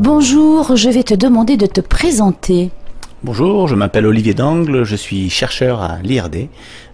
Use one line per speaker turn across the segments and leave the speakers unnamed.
Bonjour, je vais te demander de te présenter.
Bonjour, je m'appelle Olivier Dangle, je suis chercheur à l'IRD.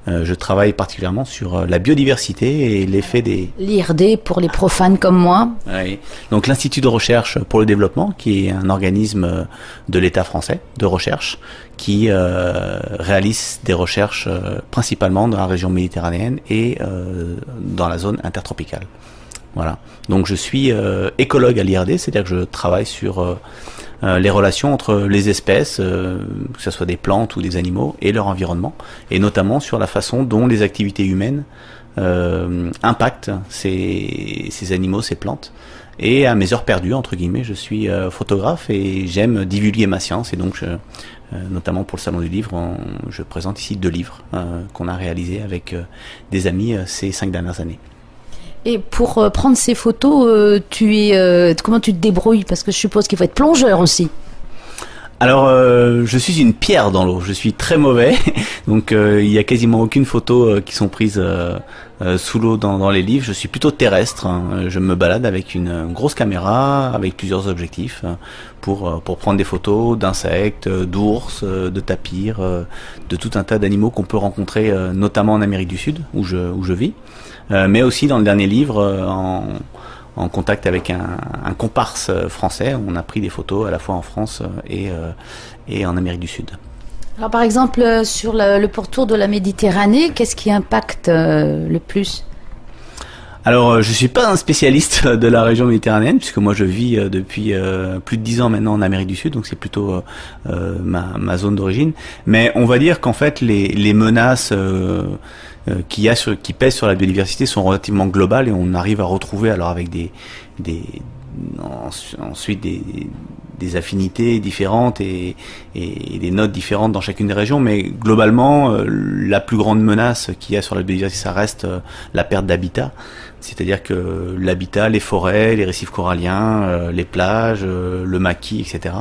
Je travaille particulièrement sur la biodiversité et l'effet des...
L'IRD pour les profanes comme moi.
Oui. Donc l'Institut de recherche pour le développement, qui est un organisme de l'État français de recherche, qui réalise des recherches principalement dans la région méditerranéenne et dans la zone intertropicale. Voilà. Donc je suis écologue à l'IRD, c'est-à-dire que je travaille sur les relations entre les espèces, que ce soit des plantes ou des animaux, et leur environnement, et notamment sur la façon dont les activités humaines impactent ces animaux, ces plantes. Et à mes heures perdues, entre guillemets, je suis photographe et j'aime divulguer ma science, et donc notamment pour le Salon du Livre, je présente ici 2 livres qu'on a réalisés avec des amis ces 5 dernières années.
Et pour prendre ces photos, comment tu te débrouilles? Parce que je suppose qu'il faut être plongeur aussi.
Alors, je suis une pierre dans l'eau. Je suis très mauvais, donc il y a quasiment aucune photo qui sont prises sous l'eau dans les livres. Je suis plutôt terrestre. Hein. Je me balade avec une grosse caméra, avec plusieurs objectifs pour prendre des photos d'insectes, d'ours, de tapirs, de tout un tas d'animaux qu'on peut rencontrer, notamment en Amérique du Sud, où je vis, mais aussi dans le dernier livre en contact avec un comparse français. On a pris des photos à la fois en France et en Amérique du Sud.
Alors par exemple, sur le pourtour de la Méditerranée, qu'est-ce qui impacte le plus?
Alors, je suis pas un spécialiste de la région méditerranéenne, puisque moi je vis depuis plus de 10 ans maintenant en Amérique du Sud, donc c'est plutôt ma zone d'origine. Mais on va dire qu'en fait, les menaces qui pèsent sur la biodiversité sont relativement globales, et on arrive à retrouver, alors avec ensuite des affinités différentes et des notes différentes dans chacune des régions, mais globalement, la plus grande menace qu'il y a sur la biodiversité, ça reste la perte d'habitat. C'est-à-dire que l'habitat, les forêts, les récifs coralliens, les plages, le maquis, etc.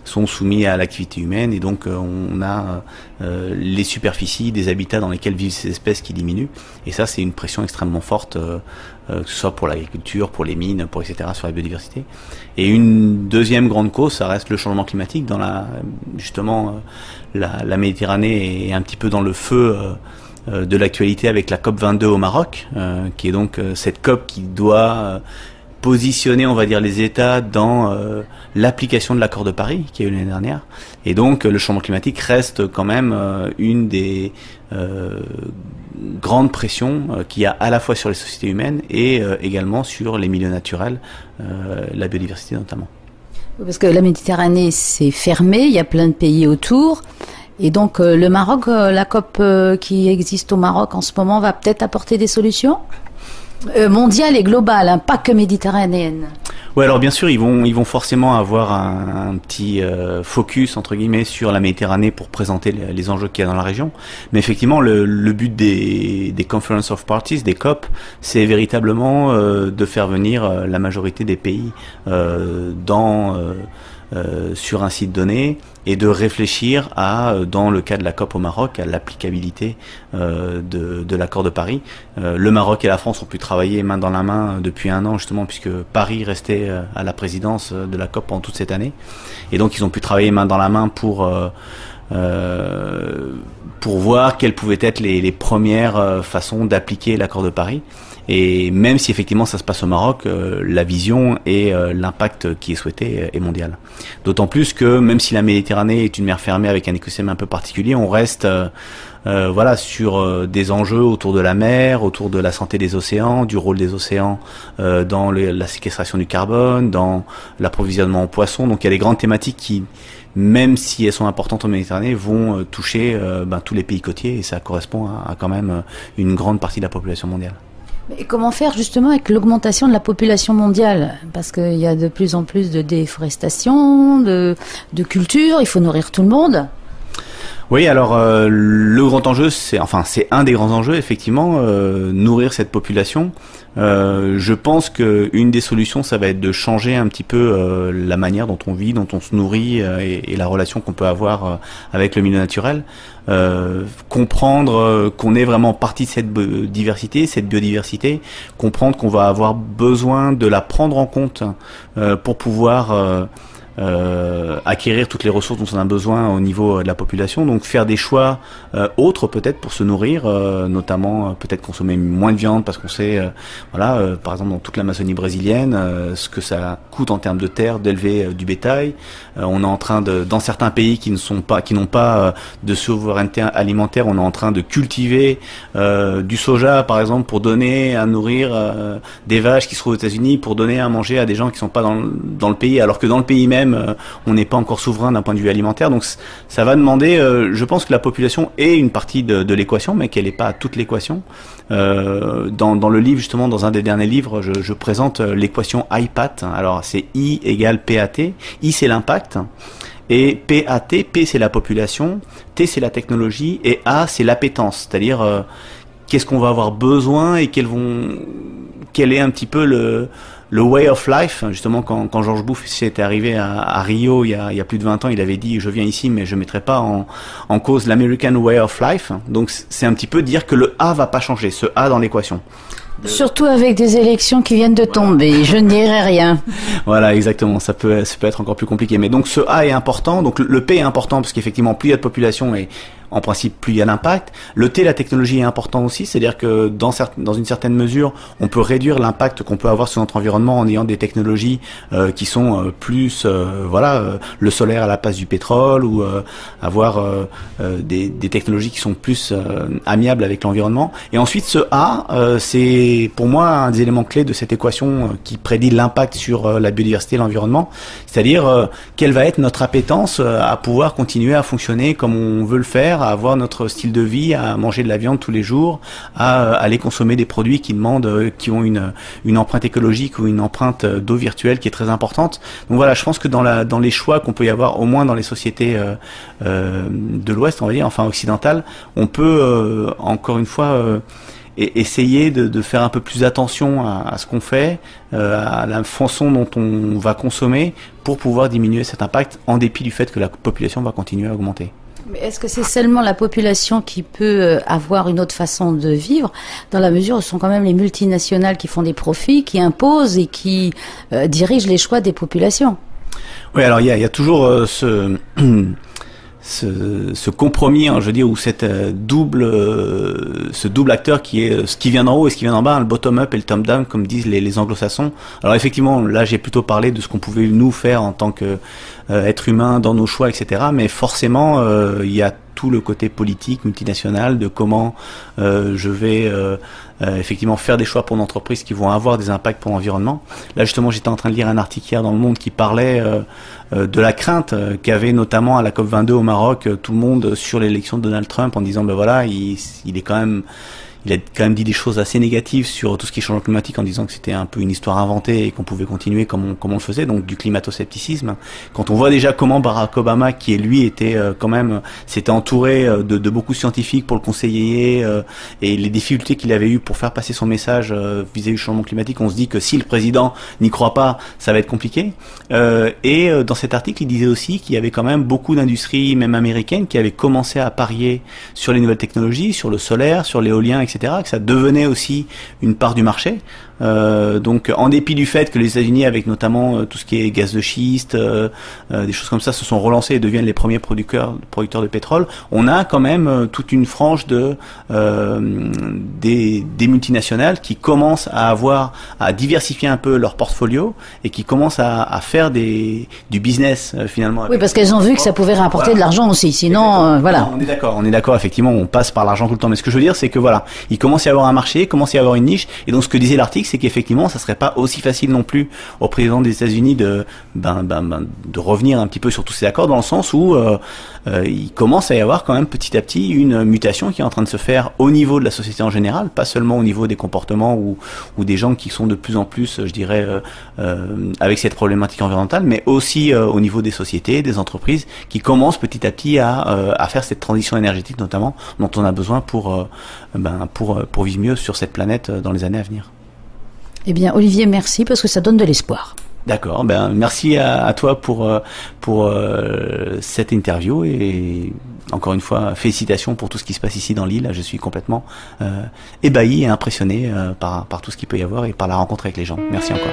sont soumis à l'activité humaine, et donc on a les superficies des habitats dans lesquels vivent ces espèces qui diminuent, et ça c'est une pression extrêmement forte, que ce soit pour l'agriculture, pour les mines, etc., sur la biodiversité. Et une deuxième grande cause, ça reste le changement climatique. Justement, la Méditerranée est un petit peu dans le feu de l'actualité avec la COP22 au Maroc, qui est donc cette COP qui doit positionner, on va dire, les États dans l'application de l'accord de Paris qui a eu l'année dernière. Et donc le changement climatique reste quand même une des grandes pressions qu'il y a à la fois sur les sociétés humaines et également sur les milieux naturels, la biodiversité notamment.
Parce que la Méditerranée, c'est fermé, il y a plein de pays autour. Et donc le Maroc, la COP qui existe au Maroc en ce moment va peut-être apporter des solutions mondiales et globales, hein, pas que méditerranéennes.
Ouais, alors bien sûr, ils vont forcément avoir un petit focus entre guillemets sur la Méditerranée pour présenter les enjeux qu'il y a dans la région. Mais effectivement, le but des Conference of Parties, des COP, c'est véritablement de faire venir la majorité des pays sur un site donné, et de réfléchir dans le cas de la COP au Maroc, à l'applicabilité de l'accord de Paris. Le Maroc et la France ont pu travailler main dans la main depuis 1 an, justement, puisque Paris restait à la présidence de la COP pendant toute cette année. Et donc ils ont pu travailler main dans la main pour voir quelles pouvaient être les premières façons d'appliquer l'accord de Paris. Et même si effectivement ça se passe au Maroc, la vision et l'impact qui est souhaité est mondial. D'autant plus que même si la Méditerranée est une mer fermée avec un écosystème un peu particulier, on reste sur des enjeux autour de la mer, autour de la santé des océans, du rôle des océans dans la séquestration du carbone, dans l'approvisionnement en poissons. Donc il y a des grandes thématiques qui, même si elles sont importantes en Méditerranée, vont toucher tous les pays côtiers, et ça correspond à quand même une grande partie de la population mondiale.
Et comment faire justement avec l'augmentation de la population mondiale? Parce qu'il y a de plus en plus de déforestation, de culture, il faut nourrir tout le monde.
Oui, alors le grand enjeu, c'est un des grands enjeux, effectivement, nourrir cette population. Je pense que une des solutions, ça va être de changer un petit peu la manière dont on vit, dont on se nourrit, et la relation qu'on peut avoir avec le milieu naturel. Comprendre qu'on est vraiment partie de cette diversité, cette biodiversité, comprendre qu'on va avoir besoin de la prendre en compte pour pouvoir acquérir toutes les ressources dont on a besoin au niveau de la population, donc faire des choix autres peut-être pour se nourrir, notamment peut-être consommer moins de viande parce qu'on sait, par exemple dans toute l'Amazonie brésilienne, ce que ça coûte en termes de terre d'élever du bétail. On est en train dans certains pays qui n'ont pas de souveraineté alimentaire, on est en train de cultiver du soja par exemple pour donner à nourrir des vaches qui se trouvent aux États-Unis, pour donner à manger à des gens qui sont pas dans le pays, alors que dans le pays même on n'est pas encore souverain d'un point de vue alimentaire. Donc ça va demander, je pense que la population est une partie de l'équation, mais qu'elle n'est pas toute l'équation. Dans le livre, justement, dans un des derniers livres, je présente l'équation IPAT. Alors c'est I égale PAT. I c'est l'impact, et PAT, P c'est la population, T c'est la technologie, et A c'est l'appétence, c'est-à-dire qu'est-ce qu'on va avoir besoin et quel est un petit peu le way of life. Justement, quand George Bush était arrivé à Rio il y a plus de 20 ans, il avait dit je viens ici mais je mettrai pas en cause l'American way of life. Donc c'est un petit peu dire que le A va pas changer, ce A dans l'équation.
Surtout avec des élections qui viennent de tomber, je ne dirais rien.
Voilà, exactement, ça peut être encore plus compliqué. Mais donc ce A est important, donc le P est important parce qu'effectivement plus il y a de population et en principe plus il y a d'impact. Le T, la technologie est important aussi, c'est-à-dire que dans une certaine mesure, on peut réduire l'impact qu'on peut avoir sur notre environnement en ayant des technologies qui sont plus, le solaire à la place du pétrole, ou avoir des technologies qui sont plus amiables avec l'environnement. Et ensuite, ce A, c'est pour moi un des éléments clés de cette équation qui prédit l'impact sur la biodiversité et l'environnement, c'est-à-dire quelle va être notre appétence à pouvoir continuer à fonctionner comme on veut le faire, à avoir notre style de vie, à manger de la viande tous les jours, à aller consommer des produits qui ont une empreinte écologique ou une empreinte d'eau virtuelle qui est très importante. Donc voilà, je pense que dans les choix qu'on peut y avoir, au moins dans les sociétés de l'Ouest, on va dire, enfin occidentales, on peut encore une fois essayer de faire un peu plus attention à ce qu'on fait, à la façon dont on va consommer, pour pouvoir diminuer cet impact en dépit du fait que la population va continuer à augmenter.
Mais est-ce que c'est seulement la population qui peut avoir une autre façon de vivre, dans la mesure où ce sont quand même les multinationales qui font des profits, qui imposent et qui dirigent les choix des populations?
Oui, alors il y a toujours ce compromis, hein, je veux dire, ou ce double acteur qui est ce qui vient d'en haut et ce qui vient d'en bas, hein, le bottom-up et le top-down, comme disent les anglo-saxons. Alors effectivement, là j'ai plutôt parlé de ce qu'on pouvait nous faire en tant que être humain dans nos choix, etc. Mais forcément, il y a tout le côté politique, multinational, de comment je vais effectivement faire des choix pour une entreprise qui vont avoir des impacts pour l'environnement. Là justement, j'étais en train de lire un article hier dans Le Monde qui parlait de la crainte qu'avait notamment à la COP22 au Maroc tout le monde sur l'élection de Donald Trump, en disant ben voilà, il a quand même dit des choses assez négatives sur tout ce qui est changement climatique, en disant que c'était un peu une histoire inventée et qu'on pouvait continuer comme on le faisait, donc du climato-scepticisme. Quand on voit déjà comment Barack Obama, qui lui était s'était entouré de beaucoup de scientifiques pour le conseiller, et les difficultés qu'il avait eues pour faire passer son message vis-à-vis du changement climatique, on se dit que si le président n'y croit pas, ça va être compliqué. Et dans cet article, il disait aussi qu'il y avait quand même beaucoup d'industries, même américaines, qui avaient commencé à parier sur les nouvelles technologies, sur le solaire, sur l'éolien, etc., que ça devenait aussi une part du marché. Donc en dépit du fait que les États-Unis, avec notamment tout ce qui est gaz de schiste, des choses comme ça, se sont relancés et deviennent les premiers producteurs de pétrole, on a quand même toute une frange des multinationales qui commencent à diversifier un peu leur portfolio et qui commencent à faire du business finalement.
Oui, parce qu'elles ont vu que ça pouvait rapporter de l'argent aussi, sinon voilà.
Non, on est d'accord, effectivement, on passe par l'argent tout le temps, mais ce que je veux dire, c'est que voilà, il commence à y avoir un marché, il commence à y avoir une niche, et donc ce que disait l'article, c'est qu'effectivement, ça serait pas aussi facile non plus au président des États-Unis de revenir un petit peu sur tous ces accords, dans le sens où il commence à y avoir quand même petit à petit une mutation qui est en train de se faire au niveau de la société en général, pas seulement au niveau des comportements ou des gens qui sont de plus en plus, je dirais, avec cette problématique environnementale, mais aussi au niveau des sociétés, des entreprises, qui commencent petit à petit à faire cette transition énergétique, notamment, dont on a besoin pour vivre mieux sur cette planète dans les années à venir.
Eh bien, Olivier, merci, parce que ça donne de l'espoir.
D'accord, ben merci à toi pour cette interview et encore une fois félicitations pour tout ce qui se passe ici dans l'île. Je suis complètement ébahi et impressionné par tout ce qu'il peut y avoir et par la rencontre avec les gens. Merci encore.